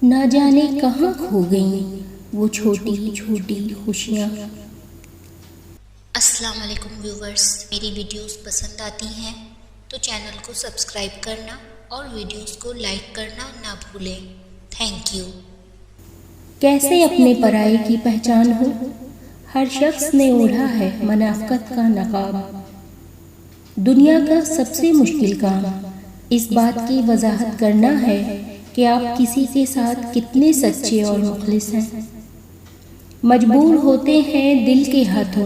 ना जाने कहाँ खो गईं वो छोटी छोटी खुशियाँ। अस्सलाम वालेकुम व्यूवर्स, मेरी वीडियोस पसंद आती हैं तो चैनल को सब्सक्राइब करना और वीडियोस को लाइक करना ना भूलें। Thank you. कैसे अपने पराये की पहचान हो, हर शख्स ने ओढ़ा है मनाफ़कत का नकाब। दुनिया का सबसे मुश्किल काम इस बात की वजाहत करना है कि आप किसी के साथ कितने सच्चे और मुखलिस हैं। मजबूर होते हैं दिल के हाथों,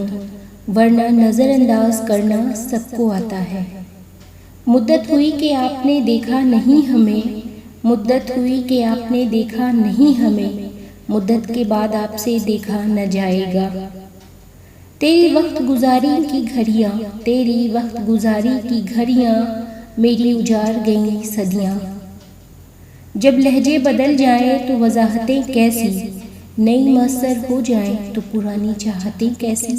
वरना नज़रअंदाज करना सबको आता है। मुद्दत हुई कि आपने देखा नहीं हमें, मुद्दत हुई कि आपने देखा नहीं हमें, मुद्दत के बाद आपसे देखा न जाएगा। तेरी वक्त गुजारी की घड़ियाँ, तेरी वक्त गुजारी की घड़ियाँ मेरी उजाड़ गईं सदियाँ। जब लहजे बदल जाएं तो वजाहतें कैसी, नई मसर हो जाएं तो पुरानी चाहतें कैसी।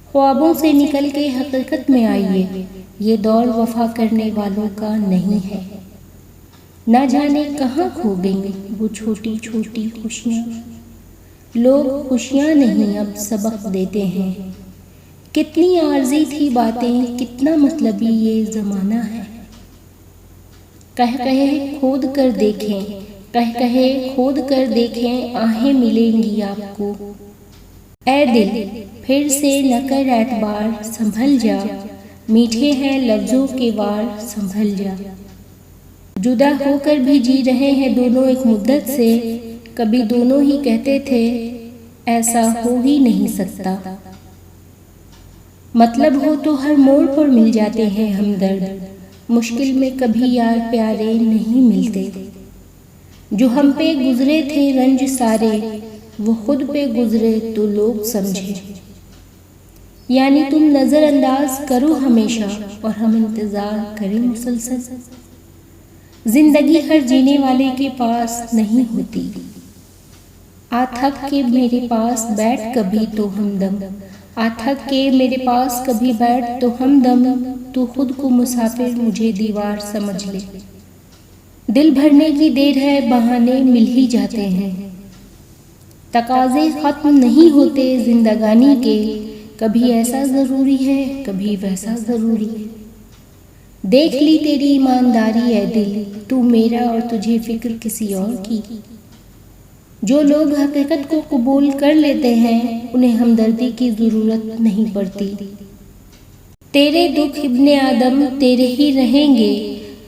ख्वाबों से निकल के हकीकत में आइए, ये दौर वफा करने वालों का नहीं है। ना जाने कहाँ खो गईं वो छोटी छोटी खुशियाँ। लोग खुशियाँ नहीं अब सबक देते हैं। कितनी आर्जी थी बातें, कितना मतलबी ये ज़माना है। कह कहे खोद कर देखें, कह कहे खोद कर देखें, आहें मिलेंगी आपको। ऐ दिल फिर से न कर एतबार, संभल जा, मीठे हैं लफ्ज़ों के वार, संभल जा। जुदा होकर भी जी रहे हैं दोनों एक मुद्दत से, कभी दोनों ही कहते थे ऐसा हो ही नहीं सकता। मतलब हो तो हर मोड़ पर मिल जाते हैं हमदर्द, मुश्किल में कभी यार प्यारे नहीं मिलते। जो हम पे गुजरे थे रंज सारे, वो खुद पे गुजरे तो लोग समझे। यानी तुम नज़रअंदाज करो हमेशा और हम इंतज़ार करें मुसलसल। जिंदगी हर जीने वाले के पास नहीं होती, आ थक के मेरे पास बैठ कभी तो हमदम, आ थक के मेरे पास कभी बैठ तो हमदम। तू खुद को मुसाफिर मुझे दीवार समझ ले। दिल भरने की देर है बहाने मिल ही जाते हैं। तकाज़े ख़त्म नहीं होते जिंदगानी के, कभी ऐसा ज़रूरी है कभी वैसा ज़रूरी है। देख ली तेरी ईमानदारी है दिल, तू मेरा और तुझे फिक्र किसी और की। जो लोग हकीकत को कबूल कर लेते हैं उन्हें हमदर्दी की ज़रूरत नहीं पड़ती। तेरे दुख इब्ने आदम तेरे ही रहेंगे,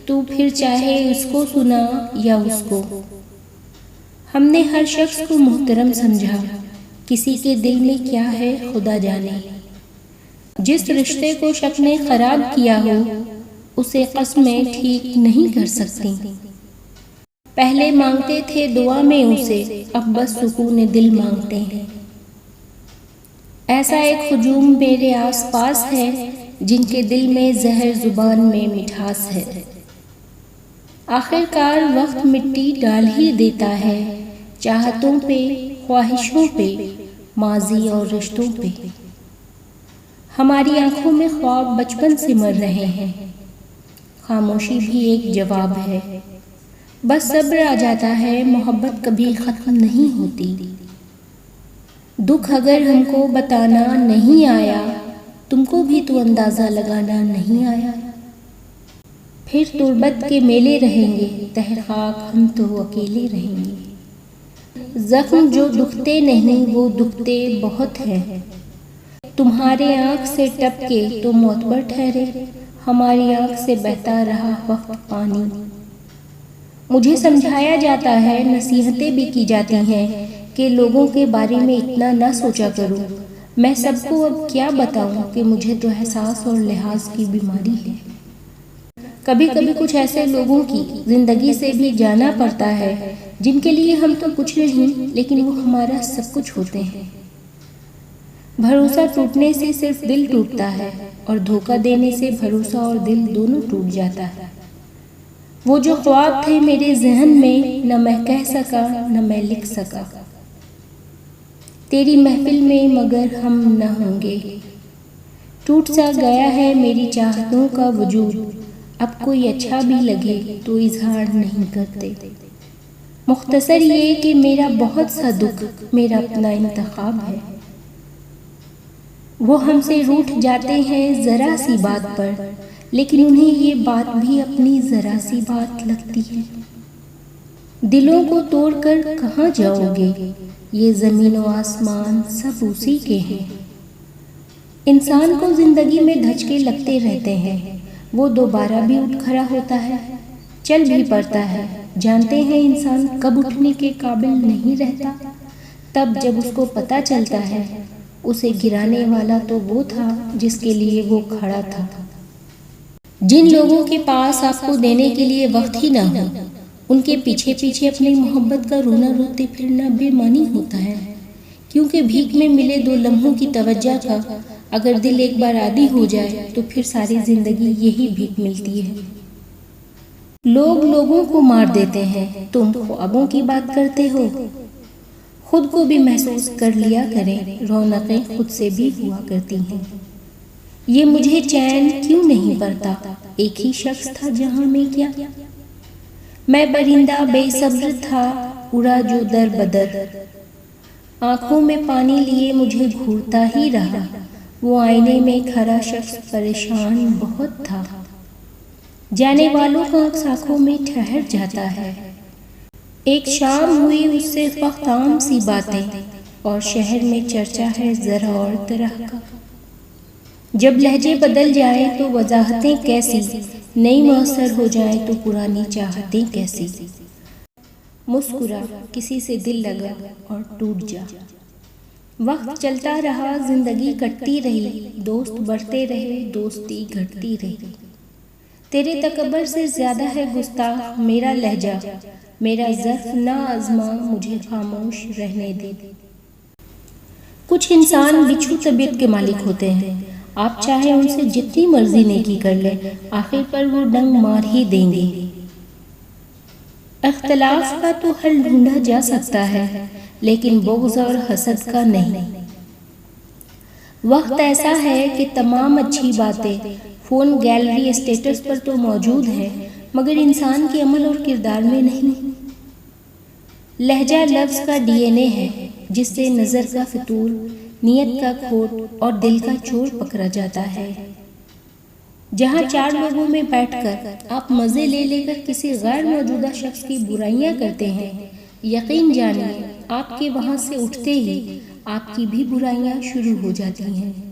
तू फिर चाहे उसको सुना या उसको। हमने हर शख्स को मोहतरम समझा, किसी के दिल में क्या है खुदा जाने। जिस रिश्ते को शक ने ख़राब किया हो उसे कसमें ठीक नहीं कर सकती। पहले मांगते थे दुआ में उसे, अब बस सुकून दिल मांगते हैं। ऐसा एक हुजूम मेरे आस पास है जिनके दिल में जहर जुबान में मिठास है। आखिरकार वक्त मिट्टी डाल ही देता है चाहतों पे, ख्वाहिशों पे, माजी और रिश्तों पे। हमारी आंखों में ख्वाब बचपन से मर रहे हैं, खामोशी भी एक जवाब है। बस सब्र आ जाता है, मोहब्बत कभी ख़त्म नहीं होती। दुख अगर हमको बताना नहीं आया, तुमको भी तो अंदाज़ा लगाना नहीं आया। फिर तुर्बत के मेले रहेंगे, तहखाक हम तो अकेले रहेंगे। ज़ख्म जो दुखते नहीं वो दुखते बहुत हैं। तुम्हारे आँख से टपके तो मोतबर ठहरे, हमारी आँख से बहता रहा वक्त पानी। मुझे समझाया जाता है, नसीहतें भी की जाती हैं कि लोगों के बारे में इतना ना सोचा करो। मैं सबको अब क्या बताऊं कि मुझे तो एहसास और लिहाज की बीमारी है। कभी कभी कुछ ऐसे लोगों की ज़िंदगी से भी जाना पड़ता है जिनके लिए हम तो कुछ नहीं लेकिन वो हमारा सब कुछ होते हैं। भरोसा टूटने से सिर्फ दिल टूटता है और धोखा देने से भरोसा और दिल दोनों टूट जाता है। वो जो ख्वाब थे मेरे जहन में, न मैं कह सका न मैं लिख सका। तेरी महफिल में मगर हम न होंगे। टूट सा गया है मेरी चाहतों का वजूद, अब कोई अच्छा भी लगे तो इजहार नहीं करते। मुख्तसर ये कि मेरा बहुत सा दुख मेरा अपना इंतखाब है। वो हमसे रूठ जाते हैं ज़रा सी बात पर, लेकिन उन्हें ये बात भी अपनी ज़रा सी बात लगती है। दिलों को तोड़कर कहाँ जाओगे, ये ज़मीन व आसमान सब उसी के हैं। इंसान को ज़िंदगी में धचके लगते रहते हैं, वो दोबारा भी उठ खड़ा होता है, चल भी पड़ता है। जानते हैं इंसान कब उठने के काबिल नहीं रहता, तब जब उसको पता चलता है उसे गिराने वाला तो वो था जिसके लिए वो खड़ा था। जिन लोगों के पास आपको देने के लिए वक्त ही ना हो, उनके पीछे पीछे अपनी मोहब्बत का रोना रोते फिरना बेमानी होता है, क्योंकि भीख में मिले 2 लम्हों की तवज्जो का अगर दिल एक बार आदी हो जाए तो फिर सारी जिंदगी यही भीख मिलती है। लोग लोगों को मार देते हैं, तुम ख्वाबों की बात करते हो। खुद को भी महसूस कर लिया करें, रौनकें खुद से भी हुआ करती हैं। ये मुझे चैन क्यों नहीं पड़ता, एक ही शख्स था जहां में क्या। मैं परिंदा बेसब्र था, उड़ा जो दर बदर, आंखों में पानी लिए मुझे घूरता ही रहा। वो आईने में खड़ा शख्स परेशान बहुत था, जाने वालों का आंखों में ठहर जाता है। एक शाम हुई उससे फ़ख्ताम सी बातें, और शहर में चर्चा है ज़रा और तरह का। जब लहजे बदल जाए तो वजाहतें कैसी, नई मौसर हो जाए तो पुरानी चाहतें कैसी। मुस्कुरा, किसी से दिल लगा और टूट जा। वक्त चलता रहा, जिंदगी कटती रही, दोस्त बढ़ते रहे, दोस्ती घटती रही। तेरे तकब्बर से ज्यादा है गुस्ताख मेरा लहजा, मेरा ज़र्फ ना आज़मा, मुझे खामोश रहने दे। कुछ इंसान बिच्छू तबीयत के मालिक होते हैं, आप चाहे उनसे जितनी मर्जी नेकी कर लें, आखिर पर वो डंग मार ही देंगे। अख्तलाफ का तो हल ढूंढा जा सकता है, लेकिन बुग़्ज़ और हसद का नहीं। वक्त ऐसा है कि तमाम अच्छी बातें फ़ोन गैलरी स्टेटस पर तो मौजूद है, मगर इंसान के अमल और किरदार में नहीं। लहजा लफ्ज़ का DNA है, जिससे नज़र का फितूर, नीयत का खोट और दिल का चोर पकड़ा जाता है। जहाँ 4 लोगों में बैठकर आप मज़े ले लेकर किसी गैर मौजूदा शख्स की बुराइयां करते हैं, यकीन जानिए आपके वहाँ से उठते ही आपकी भी बुराइयां शुरू हो जाती हैं।